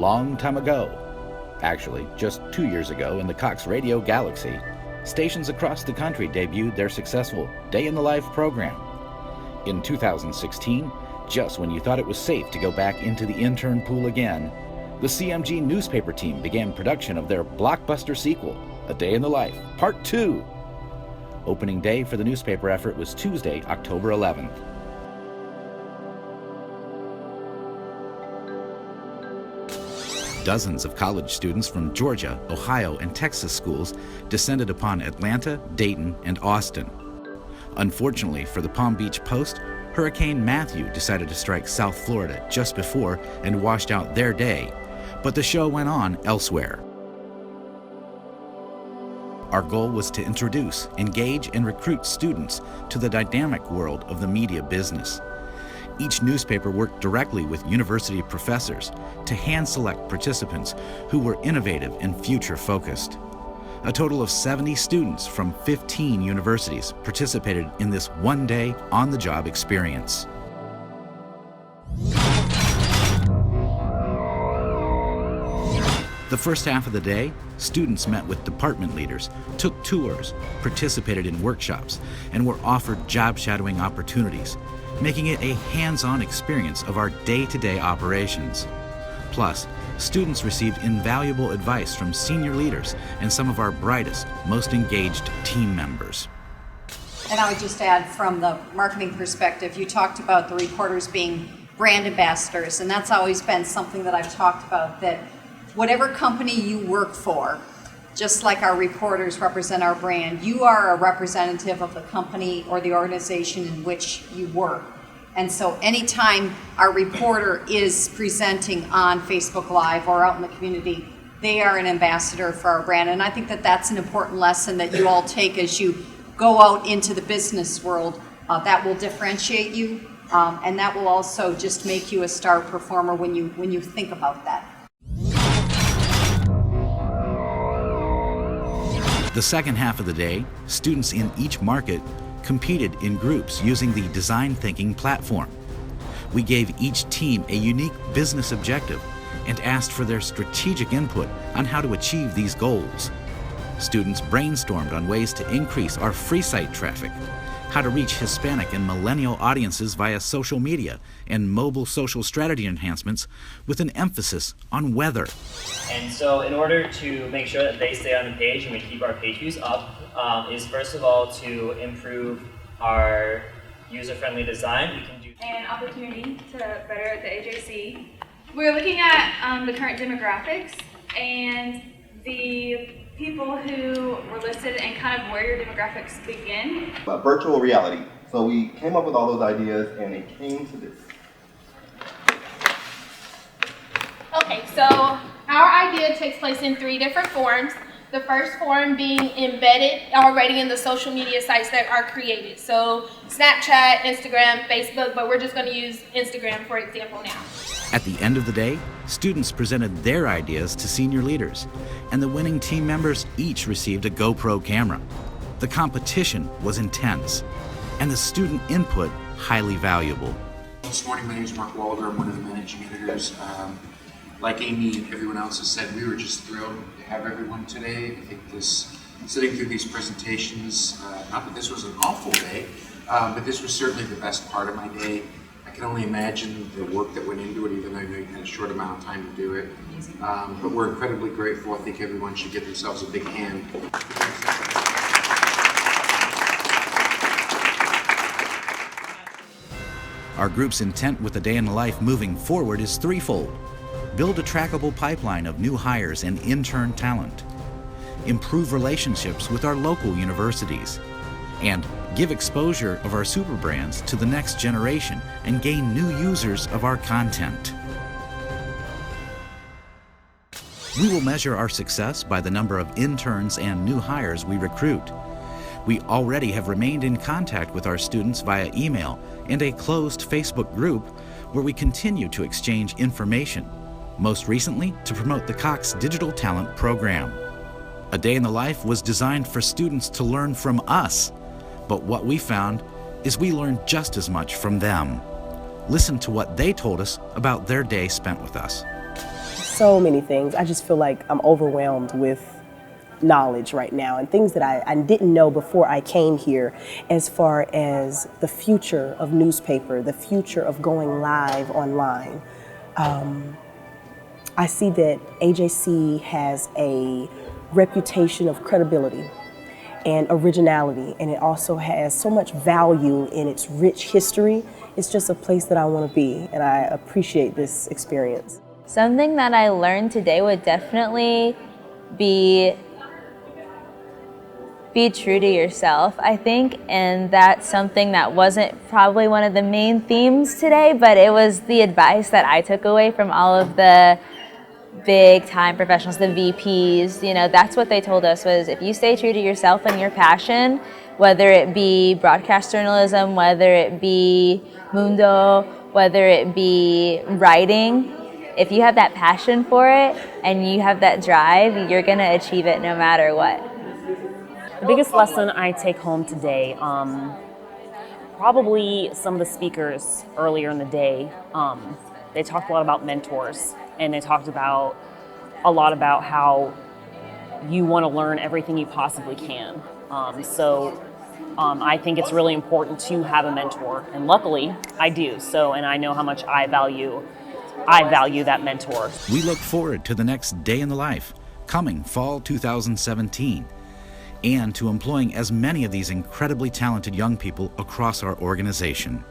long time ago, actually just 2 years ago in the Cox radio galaxy, stations across the country debuted their successful Day in the Life program. In 2016, just when you thought it was safe to go back into the intern pool again, the CMG newspaper team began production of their blockbuster sequel, A Day in the Life, Part 2. Opening day for the newspaper effort was Tuesday, October 11th. Dozens of college students from Georgia, Ohio, and Texas schools descended upon Atlanta, Dayton, and Austin. Unfortunately for the Palm Beach Post, Hurricane Matthew decided to strike South Florida just before and washed out their day, but the show went on elsewhere. Our goal was to introduce, engage, and recruit students to the dynamic world of the media business. Each newspaper worked directly with university professors to hand-select participants who were innovative and future-focused. A total of 70 students from 15 universities participated in this one-day, on-the-job experience. The first half of the day, students met with department leaders, took tours, participated in workshops, and were offered job shadowing opportunities, making it a hands-on experience of our day-to-day operations. Plus, students received invaluable advice from senior leaders and some of our brightest, most engaged team members. And I would just add, from the marketing perspective, you talked about the reporters being brand ambassadors, and that's always been something that I've talked about, that whatever company you work for, just like our reporters represent our brand, you are a representative of the company or the organization in which you work. And so anytime our reporter is presenting on Facebook Live or out in the community, they are an ambassador for our brand. And I think that that's an important lesson that you all take as you go out into the business world. That will differentiate you, and that will also just make you a star performer when you think about that. The second half of the day, students in each market competed in groups using the design thinking platform. We gave each team a unique business objective and asked for their strategic input on how to achieve these goals. Students brainstormed on ways to increase our free site traffic, how to reach Hispanic and millennial audiences via social media and mobile social strategy enhancements with an emphasis on weather. And so in order to make sure that they stay on the page and we keep our page views up, is first of all to improve our user-friendly design. We can do an opportunity to better the AJC. We're looking at the current demographics and the people who were listed and kind of where your demographics begin. Virtual reality. So we came up with all those ideas and it came to this. Okay, so our idea takes place in 3 different forms. The first form being embedded already in the social media sites that are created. So Snapchat, Instagram, Facebook, but we're just going to use Instagram for example now. At the end of the day, students presented their ideas to senior leaders, and the winning team members each received a GoPro camera. The competition was intense, and the student input highly valuable. This morning, my name is Mark Walder. I'm one of the managing editors. Like Amy and everyone else has said, we were just thrilled to have everyone today. I think sitting through these presentations, not that this was an awful day, but this was certainly the best part of my day. I can only imagine the work that went into it, even though you had a short amount of time to do it. But we're incredibly grateful. I think everyone should give themselves a big hand. Our group's intent with the Day in the Life moving forward is threefold. Build a trackable pipeline of new hires and intern talent. Improve relationships with our local universities. And give exposure of our super brands to the next generation and gain new users of our content. We will measure our success by the number of interns and new hires we recruit. We already have remained in contact with our students via email and a closed Facebook group where we continue to exchange information, most recently to promote the Cox Digital Talent Program. A Day in the Life was designed for students to learn from us, but what we found is we learned just as much from them. Listen to what they told us about their day spent with us. so many things. I just feel like I'm overwhelmed with knowledge right now and things that I didn't know before I came here, as far as the future of newspaper, the future of going live online. I see that AJC has a reputation of credibility and originality, and it also has so much value in its rich history. It's just a place that I want to be, and I appreciate this experience. Something that I learned today would definitely be true to yourself, I think, and that's something that wasn't probably one of the main themes today, but it was the advice that I took away from all of the big time professionals, the VPs. You know, that's what they told us, was if you stay true to yourself and your passion, whether it be broadcast journalism, whether it be Mundo, whether it be writing, if you have that passion for it and you have that drive, you're gonna achieve it no matter what. The biggest lesson I take home today, probably some of the speakers earlier in the day, they talked a lot about mentors, and they talked about a lot about how you want to learn everything you possibly can. I think it's really important to have a mentor, and luckily I do. And I know how much I value that mentor. We look forward to the next day in the life, coming fall 2017, and to employing as many of these incredibly talented young people across our organization.